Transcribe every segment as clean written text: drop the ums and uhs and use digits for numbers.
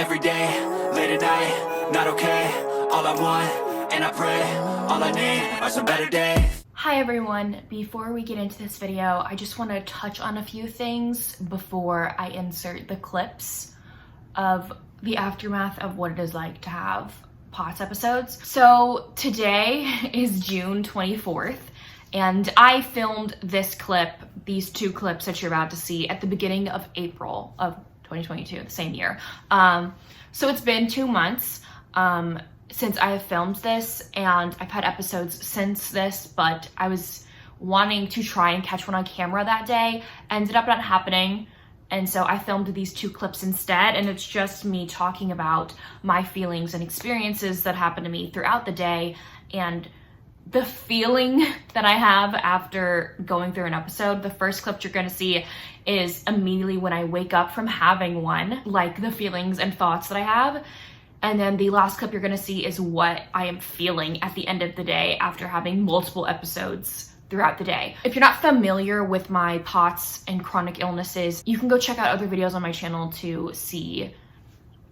every day, late at night, not okay. All I want, and I pray, all I need are some better days. Hi everyone, before we get into this video, I just want to touch on a few things before I insert the clips of the aftermath of what it is like to have POTS episodes. So today is June 24th, and I filmed this clip, these two clips that you're about to see, at the beginning of April of 2022, the same year. So it's been 2 months since I have filmed this, and I've had episodes since this, but I was wanting to try and catch one on camera that day. Ended up not happening, and so I filmed these two clips instead, and it's just me talking about my feelings and experiences that happened to me throughout the day, and the feeling that I have after going through an episode. The first clip you're gonna see is immediately when I wake up from having one, like the feelings and thoughts that I have. And then the last clip you're gonna see is what I am feeling at the end of the day after having multiple episodes throughout the day. If you're not familiar with my POTS and chronic illnesses, you can go check out other videos on my channel to see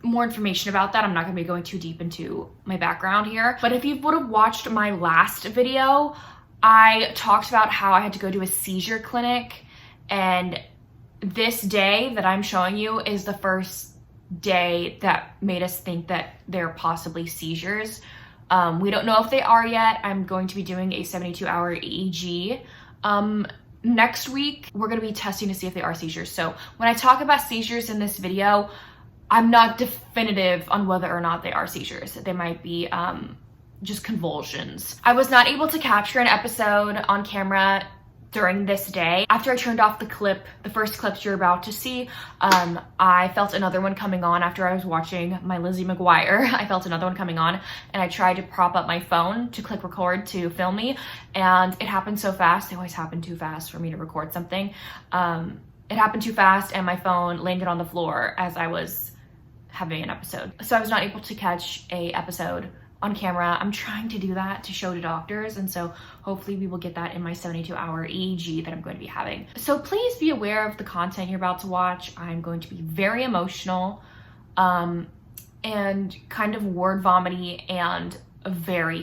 more information about that. I'm not gonna be going too deep into my background here, but if you would have watched my last video, I talked about how I had to go to a seizure clinic, and this day that I'm showing you is the first day that made us think that they're possibly seizures. We don't know if they are yet. I'm going to be doing a 72-hour EEG. Next week, we're gonna be testing to see if they are seizures. So when I talk about seizures in this video, I'm not definitive on whether or not they are seizures. They might be just convulsions. I was not able to capture an episode on camera during this day. After I turned off the clip, the first clips you're about to see, I felt another one coming on after I was watching my Lizzie McGuire. I felt another one coming on, and I tried to prop up my phone to click record to film me, and it happened so fast. They always happen too fast for me to record something. It happened too fast, and my phone landed on the floor as I was having an episode. So I was not able to catch a episode on camera. I'm trying to do that to show to doctors, and so hopefully we will get that in my 72-hour EEG that I'm going to be having. So please be aware of the content you're about to watch. I'm going to be very emotional and kind of word vomity, and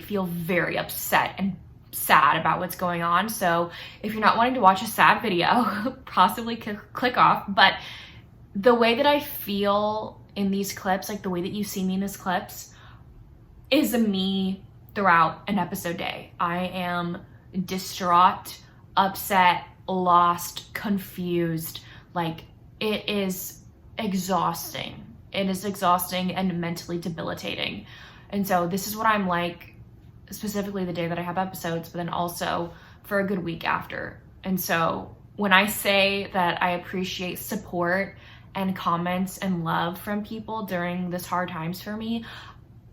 feel very upset and sad about what's going on. So if you're not wanting to watch a sad video, possibly click off. But the way that I feel in these clips, like the way that you see me in these clips, is me throughout an episode day. I am distraught, upset, lost, confused. Like, it is exhausting. It is exhausting and mentally debilitating. And so this is what I'm like, specifically the day that I have episodes, but then also for a good week after. And so when I say that I appreciate support and comments and love from people during this hard times for me,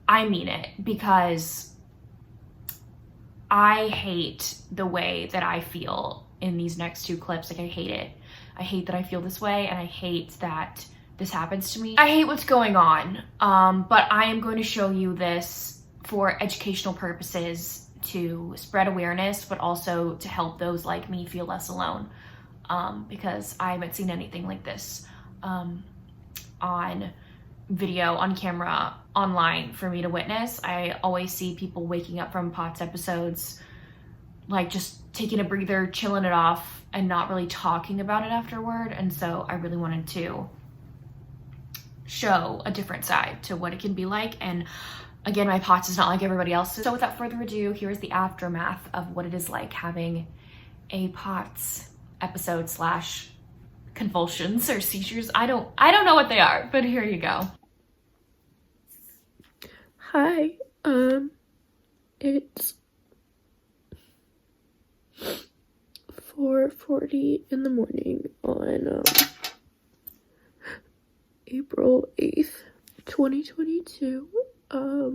I mean it, because I hate the way that I feel in these next two clips. Like, I hate it. I hate that I feel this way, and I hate that this happens to me. I hate what's going on, but I am going to show you this for educational purposes, to spread awareness, but also to help those like me feel less alone, because I haven't seen anything like this on video, on camera, online for me to witness. I always see people waking up from POTS episodes, like just taking a breather, chilling it off, and not really talking about it afterward. And so I really wanted to show a different side to what it can be like. And again, my POTS is not like everybody else's. So without further ado, here's the aftermath of what it is like having a POTS episode / convulsions or seizures. I don't know what they are, but here you go. Hi, it's 4:40 in the morning on April 8th, 2022. I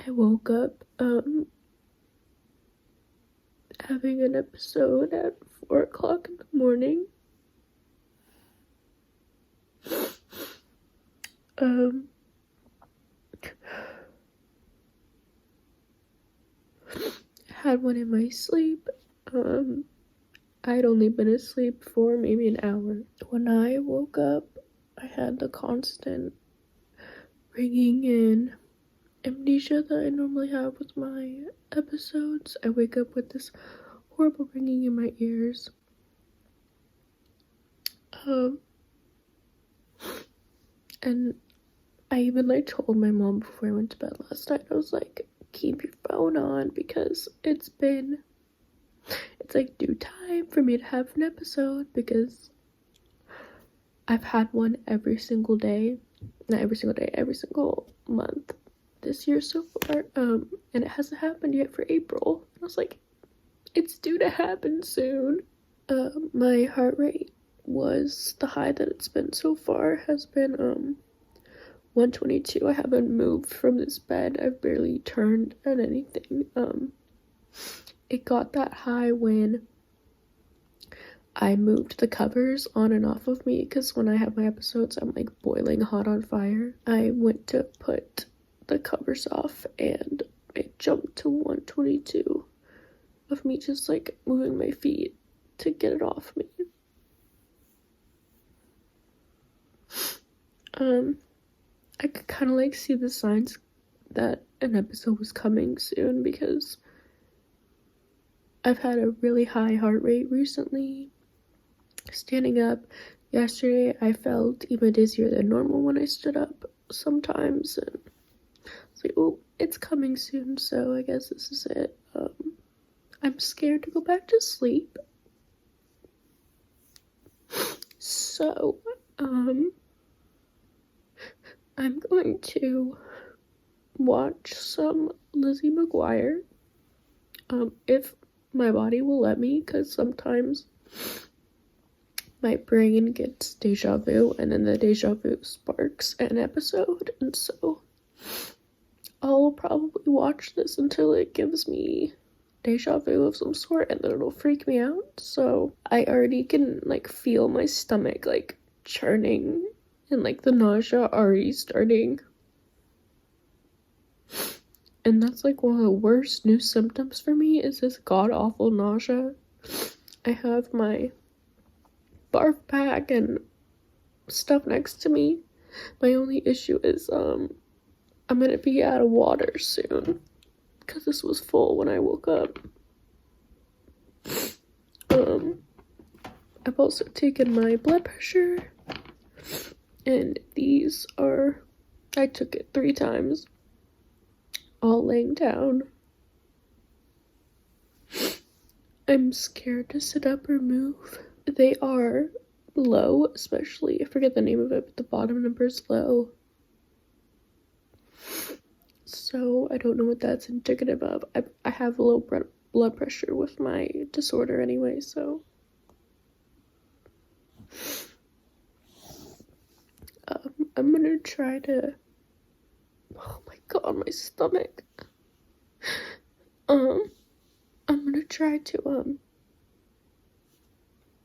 woke up having an episode at 4 o'clock in the morning. Had one in my sleep. I'd only been asleep for maybe an hour. When I woke up, I had the constant ringing in amnesia that I normally have with my episodes. I wake up with this horrible ringing in my ears. And I even like told my mom before I went to bed last night, I was like, keep your phone on because it's like due time for me to have an episode, because I've had one every single day, not every single day, every single month this year so far, and it hasn't happened yet for April. I was like, it's due to happen soon. My heart rate was the high that it's been so far has been 122. I haven't moved from this bed. I've barely turned at anything. It got that high when I moved the covers on and off of me, because when I have my episodes, I'm like boiling hot on fire. I went to put the covers off and it jumped to 122 of me just like moving my feet to get it off me. I could kind of like see the signs that an episode was coming soon, because I've had a really high heart rate recently. Standing up, yesterday I felt even dizzier than normal when I stood up sometimes, and it's like, oh, it's coming soon, so I guess this is it. I'm scared to go back to sleep. So, I'm going to watch some Lizzie McGuire, if my body will let me, because sometimes my brain gets deja vu, and then the deja vu sparks an episode, and so I'll probably watch this until it gives me deja vu of some sort, and then it'll freak me out. So I already can like feel my stomach like churning, and like the nausea already starting. And that's like one of the worst new symptoms for me, is this god-awful nausea. I have my barf pack and stuff next to me. My only issue is I'm gonna be out of water soon, because this was full when I woke up. I've also taken my blood pressure, and these are, I took it 3 times, all laying down. I'm scared to sit up or move. They are low, especially, I forget the name of it, but the bottom number is low. So I don't know what that's indicative of. I have low blood pressure with my disorder anyway, so I'm gonna try to, oh my god, my stomach. I'm gonna try to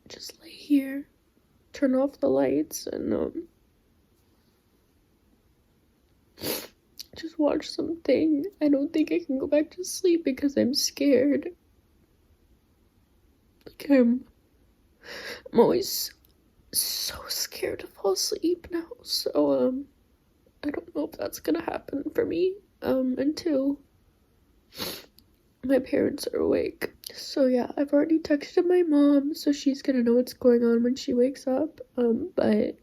just lay here, turn off the lights, and just watch something. I don't think I can go back to sleep because I'm scared. Like I'm always so scared to fall asleep now, so I don't know if that's gonna happen for me until my parents are awake. So yeah, I've already texted my mom, so she's gonna know what's going on when she wakes up, but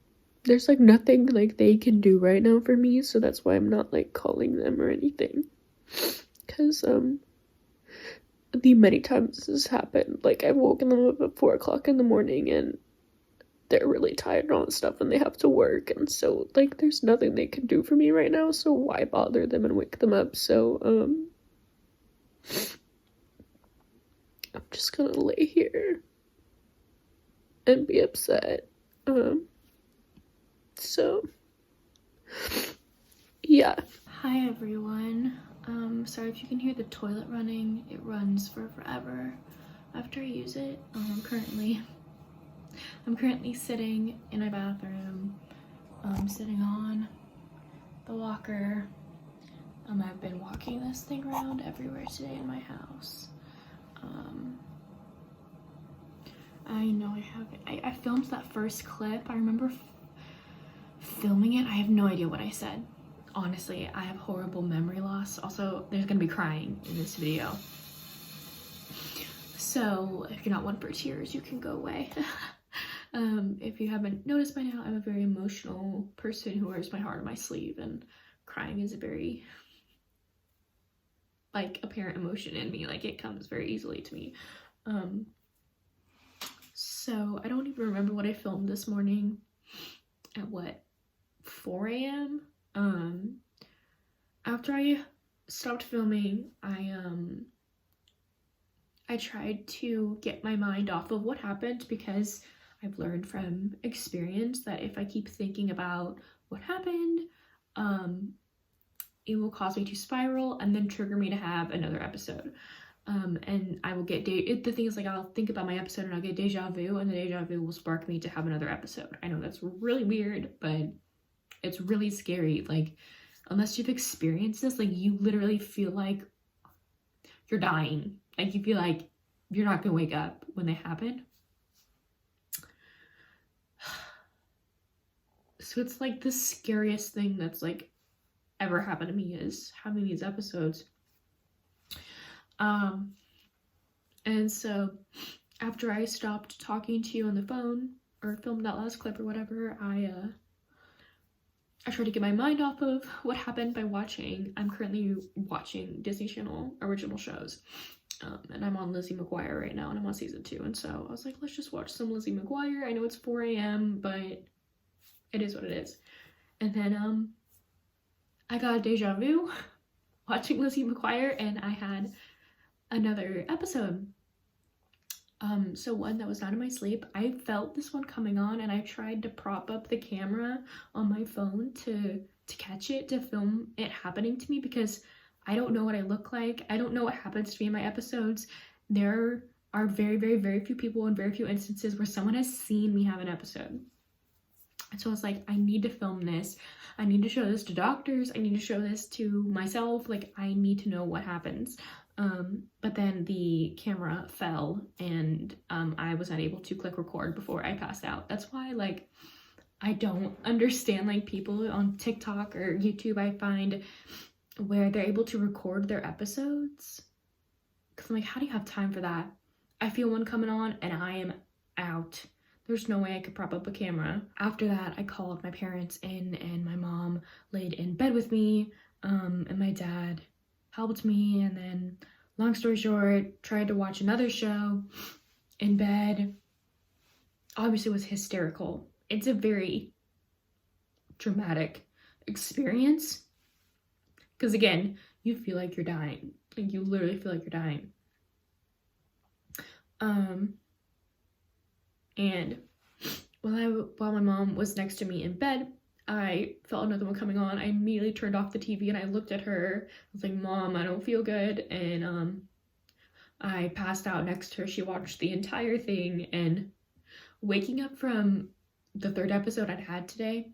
there's like nothing like they can do right now for me, so that's why I'm not like calling them or anything, because the many times this has happened, like I've woken them up at 4 o'clock in the morning and they're really tired and all that stuff, and they have to work, and so like there's nothing they can do for me right now, so why bother them and wake them up? So I'm just gonna lay here and be upset. So yeah. Hi everyone. Sorry if you can hear the toilet running. It runs for forever after I use it. I'm currently sitting in my bathroom, sitting on the walker. I've been walking this thing around everywhere today in my house. I know I have it. I filmed that first clip. I remember filming it. I have no idea what I said. Honestly, I have horrible memory loss. Also, there's gonna be crying in this video. So if you're not one for tears, you can go away. If you haven't noticed by now, I'm a very emotional person who wears my heart on my sleeve, and crying is a very, like, apparent emotion in me. Like, it comes very easily to me. So I don't even remember what I filmed this morning at 4 a.m. After I stopped filming, I tried to get my mind off of what happened, because I've learned from experience that if I keep thinking about what happened, it will cause me to spiral and then trigger me to have another episode. And I will get the thing is, like, I'll think about my episode and I'll get deja vu, and the deja vu will spark me to have another episode. I know that's really weird, but it's really scary. Like, unless you've experienced this, like, you literally feel like you're dying. Like, you feel like you're not gonna wake up when they happen. So it's like the scariest thing that's, like, ever happened to me is having these episodes. And so after I stopped talking to you on the phone or filmed that last clip or whatever, I tried to get my mind off of what happened by I'm currently watching Disney Channel original shows. And I'm on Lizzie McGuire right now, and I'm on season 2. And so I was like, let's just watch some Lizzie McGuire. I know it's 4 a.m., but it is what it is. And then I got a deja vu watching Lizzie McGuire, and I had another episode. So one that was not in my sleep. I felt this one coming on, and I tried to prop up the camera on my phone to catch it, to film it happening to me, because I don't know what I look like. I don't know what happens to me in my episodes. There are very, very, very few people and very few instances where someone has seen me have an episode. And so I was like, I need to film this. I need to show this to doctors. I need to show this to myself. Like, I need to know what happens. But then the camera fell, and I was not able to click record before I passed out. That's why, like, I don't understand, like, people on TikTok or YouTube, I find, where they're able to record their episodes. Because I'm like, how do you have time for that? I feel one coming on and I am out. There's no way I could prop up a camera. After that, I called my parents in, and my mom laid in bed with me, and my dad helped me. And then, long story short, tried to watch another show in bed. Obviously, it was hysterical. It's a very dramatic experience, because again, you feel like you're dying. Like, you literally feel like you're dying. And while my mom was next to me in bed, I felt another one coming on. I immediately turned off the TV and I looked at her. I was like, Mom, I don't feel good. And I passed out next to her. She watched the entire thing, and waking up from the 3rd episode I'd had today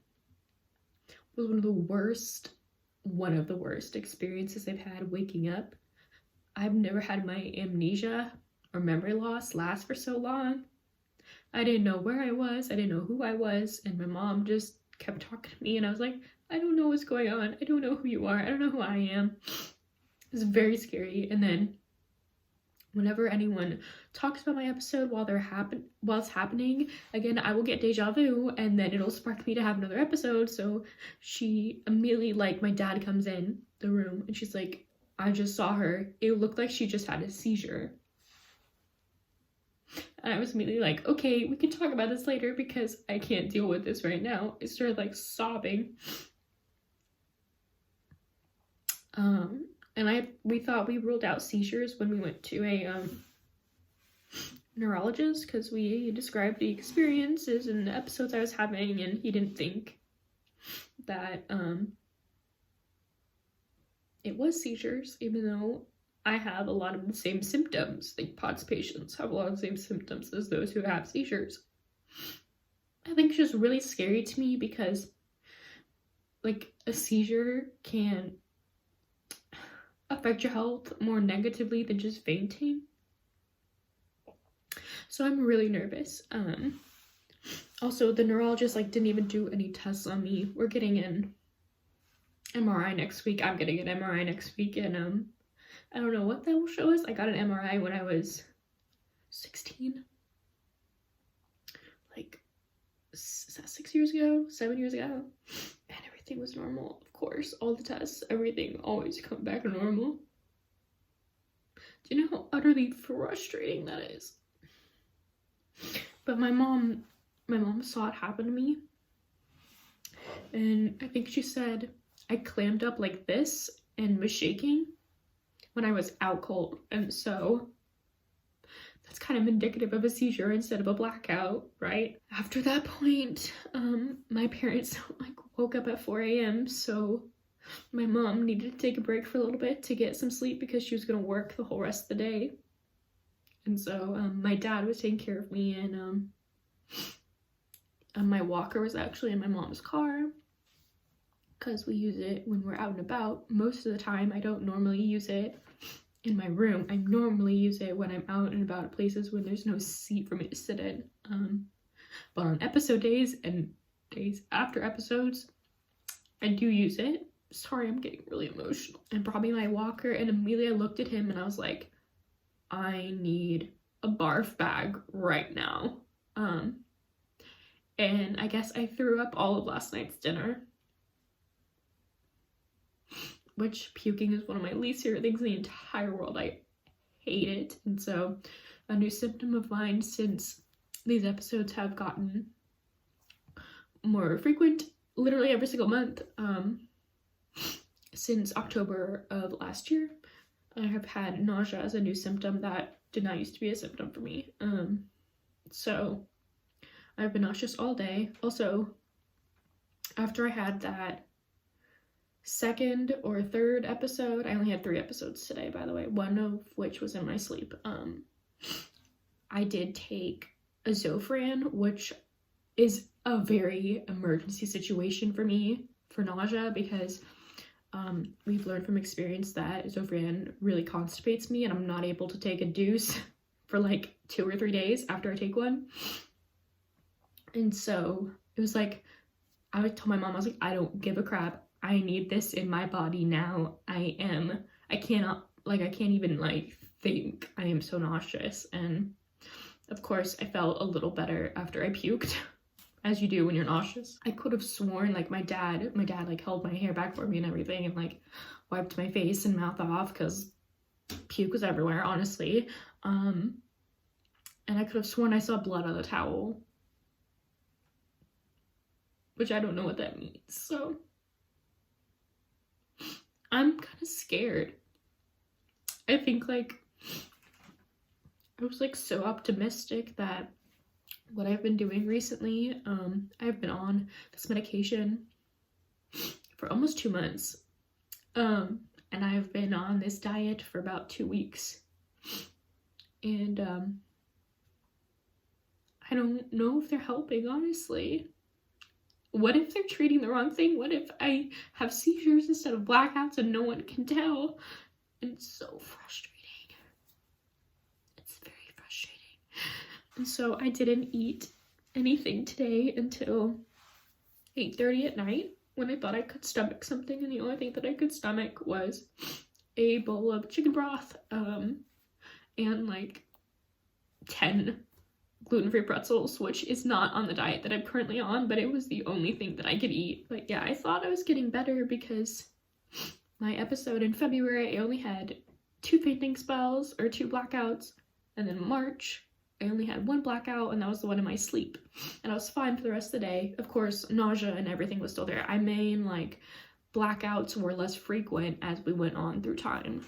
was one of the worst experiences I've had waking up. I've never had my amnesia or memory loss last for so long. I didn't know where I was. I didn't know who I was. And my mom just kept talking to me, and I was like, I don't know what's going on. I don't know who you are. I don't know who I am. It was very scary. And then whenever anyone talks about my episode while it's happening, again, I will get deja vu, and then it'll spark me to have another episode. So she immediately, like, my dad comes in the room, and she's like, I just saw her. It looked like she just had a seizure. And I was immediately like, okay, we can talk about this later, because I can't deal with this right now. I started, like, sobbing. And we thought we ruled out seizures when we went to a neurologist, because we described the experiences and the episodes I was having, and he didn't think that it was seizures, even though I have a lot of the same symptoms. Like, POTS patients have a lot of the same symptoms as those who have seizures. I think it's just really scary to me, because, like, a seizure can affect your health more negatively than just fainting. So I'm really nervous. Also, the neurologist like didn't even do any tests on me. We're getting an MRI next week. I'm getting an MRI next week, and I don't know what that will show us. I got an MRI when I was 16. Like, is that 6 years ago? 7 years ago? And everything was normal, of course. All the tests, everything always come back normal. Do you know how utterly frustrating that is? But my mom saw it happen to me. And I think she said I clammed up like this and was shaking when I was out cold. And so that's kind of indicative of a seizure instead of a blackout, right? After that point, my parents like woke up at 4 a.m. So my mom needed to take a break for a little bit to get some sleep because she was going to work the whole rest of the day. And so my dad was taking care of me, and my walker was actually in my mom's car because we use it when we're out and about. Most of the time, I don't normally use it in my room. I normally use it when I'm out and about at places when there's no seat for me to sit in. But on episode days and days after episodes, I do use it. Sorry, I'm getting really emotional. And brought me my walker, and immediately I looked at him and I was like, I need a barf bag right now. And I guess I threw up all of last night's dinner, which puking is one of my least favorite things in the entire world. I hate it. And so a new symptom of mine, since these episodes have gotten more frequent, literally every single month, since October of last year, I have had nausea as a new symptom that did not used to be a symptom for me. So I've been nauseous all day. Also, after I had that second or third episode, I only had 3 episodes today, by the way, one of which was in my sleep. I did take a Zofran, which is a very emergency situation for me for nausea, because we've learned from experience that Zofran really constipates me and I'm not able to take a deuce for like 2 or 3 days after I take one. And so it was like, I would tell my mom, I was like, I don't give a crap. I need this in my body now. I can't even like think. I am so nauseous. And of course I felt a little better after I puked, as you do when you're nauseous. I could have sworn like my dad like held my hair back for me and everything and like wiped my face and mouth off because puke was everywhere, honestly. And I could have sworn I saw blood on the towel, which I don't know what that means. So I'm kind of scared. I think like I was like so optimistic that what I've been doing recently, I've been on this medication for almost 2 months, and I've been on this diet for about 2 weeks, and I don't know if they're helping, honestly. What if they're treating the wrong thing? What if I have seizures instead of blackouts and no one can tell? And it's so frustrating. It's very frustrating. And so I didn't eat anything today until 8:30 at night, when I thought I could stomach something, and the only thing that I could stomach was a bowl of chicken broth, and like 10 gluten-free pretzels, which is not on the diet that I'm currently on, but it was the only thing that I could eat. But yeah, I thought I was getting better because my episode in February, I only had 2 fainting spells, or 2 blackouts, and then March, I only had 1 blackout, and that was the one in my sleep. And I was fine for the rest of the day. Of course, nausea and everything was still there. I mean, like, blackouts were less frequent as we went on through time.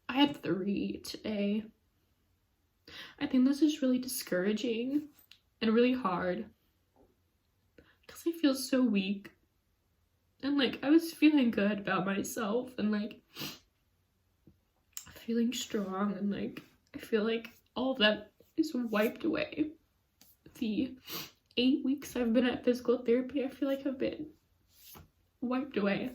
I had 3 today. I think this is really discouraging and really hard because I feel so weak. And like, I was feeling good about myself and like feeling strong, and like I feel like all of that is wiped away. The 8 weeks I've been at physical therapy, I feel like have been wiped away.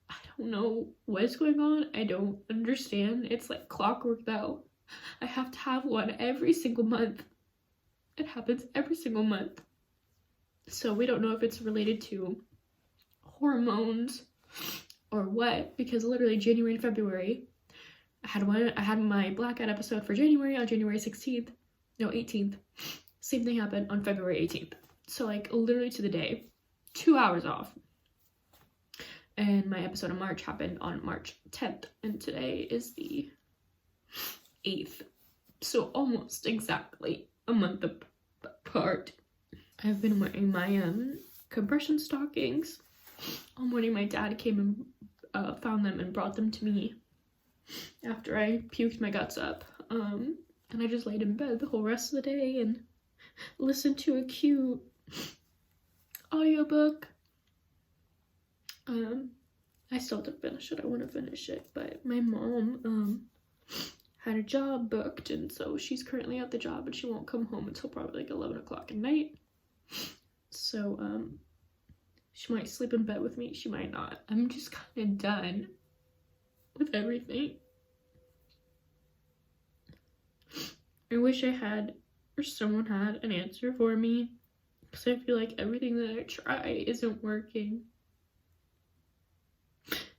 I don't know what's going on. I don't understand. It's like clockwork though. I have to have one every single month. It happens every single month. So we don't know if it's related to hormones or what, because literally January and February, I had my blackout episode for January on January 16th, no 18th. Same thing happened on February 18th. So like literally to the day, 2 hours off. And my episode of March happened on March 10th, and today is the 8th. So almost exactly a month apart. I've been wearing my compression stockings. All morning my dad came and found them and brought them to me after I puked my guts up. And I just laid in bed the whole rest of the day and listened to a cute audiobook. I still have to finish it. I want to finish it, but my mom had a job booked, and so she's currently at the job, and she won't come home until probably like 11 o'clock at night. So she might sleep in bed with me, she might not. I'm just kind of done with everything. I wish I had, or someone had, an answer for me, because I feel like everything that I try isn't working.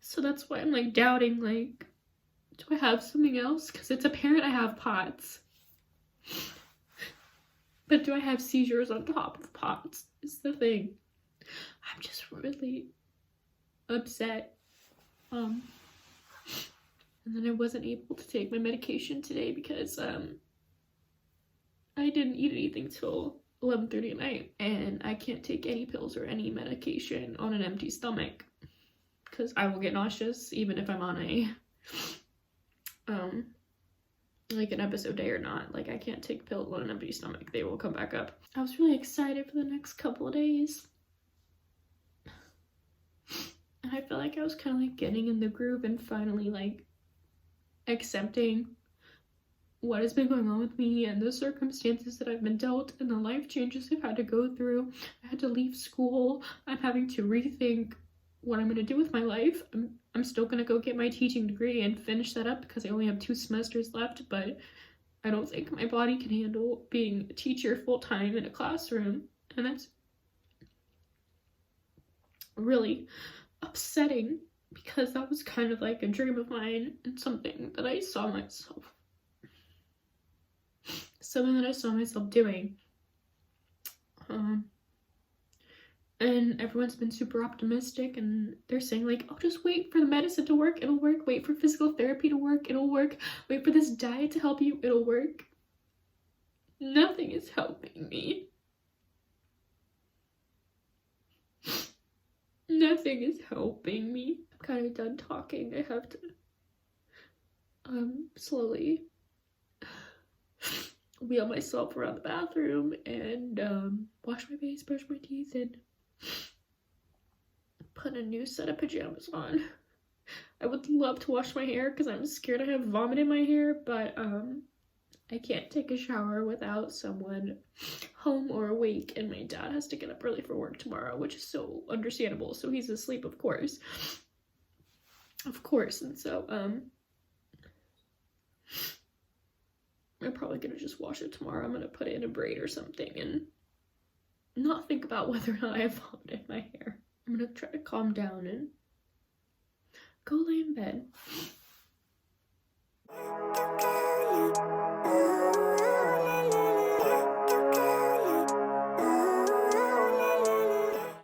So that's why I'm like doubting, like, do I have something else? Because it's apparent I have POTS. But do I have seizures on top of POTS is the thing. I'm just really upset. And then I wasn't able to take my medication today because I didn't eat anything till 11:30 at night, and I can't take any pills or any medication on an empty stomach because I will get nauseous even if I'm on a like an episode day or not. Like, I can't take pills on an empty stomach. They will come back up. I was really excited for the next couple of days. And I feel like I was kind of like getting in the groove and finally like accepting what has been going on with me and the circumstances that I've been dealt and the life changes I've had to go through. I had to leave school. I'm having to rethink what I'm going to do with my life. I'm still going to go get my teaching degree and finish that up because I only have 2 semesters left, but I don't think my body can handle being a teacher full-time in a classroom, and that's really upsetting because that was kind of like a dream of mine and something that I saw myself doing. And everyone's been super optimistic, and they're saying like, oh, just wait for the medicine to work, it'll work. Wait for physical therapy to work, it'll work. Wait for this diet to help you, it'll work. Nothing is helping me. Nothing is helping me. I'm kind of done talking. I have to slowly wheel myself around the bathroom and wash my face, brush my teeth, and put a new set of pajamas on. I would love to wash my hair because I'm scared I have vomit in my hair, but I can't take a shower without someone home or awake, and my dad has to get up early for work tomorrow, which is so understandable. So he's asleep, of course. And so I'm probably gonna just wash it tomorrow. I'm gonna put it in a braid or something and not think about whether or not I have vomit in my hair. I'm gonna try to calm down and go lay in bed.